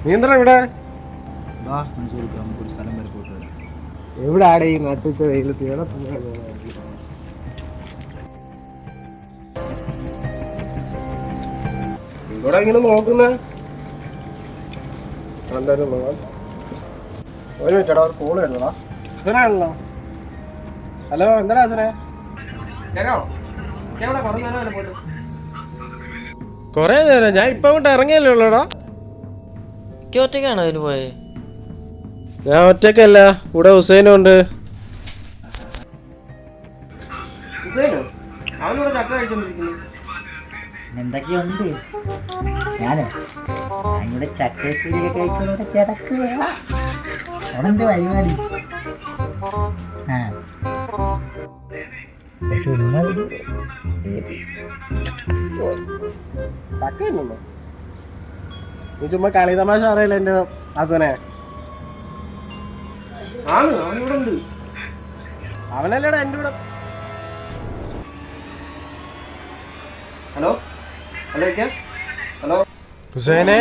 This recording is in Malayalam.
നീ എന്താ ഇവിടെ? സ്ഥലം വരെ പോയിട്ട് വരാം. എവിടെ ആടെ ഈ നട്ടുച്ച വെയിലത്ത് ഇവിടെ ഇങ്ങനെ നോക്കുന്ന ഒരു മിനിറ്റ് ഒരു കോള് വരുന്നതാ. ഹസനാണല്ലോ. ഹലോ, എന്താടാ ഹസനെ? കൊറേ നേരം ഞാൻ ഇപ്പൊ അങ്ങോട്ട് ഇറങ്ങിയല്ലേ ഉള്ളൂടാ. ഒറ്റയ്ക്കാണോ അതിന് പോയെ? ഞാൻ ഒറ്റക്കല്ല, ഇവിടെ ഹുസൈനും ഉണ്ട്. എന്തൊക്കെയുണ്ട്? ഞാനിവിടെ ചക്കക്കുരിയൊക്കെ കഴിക്കുന്നവിടെ കിടക്കുക. അവിടെ എന്ത് പരിപാടി? ചക്കയില്ലല്ലോ. നീ ചുമ്മാ കളി തമാശ അറിയില്ല എന്റെ ഹസനെ. അവനിവിടെ ഉണ്ട്. അവനല്ലേടാ എന്റെ കൂടെ. Hello hello hello ഹുസൈനെ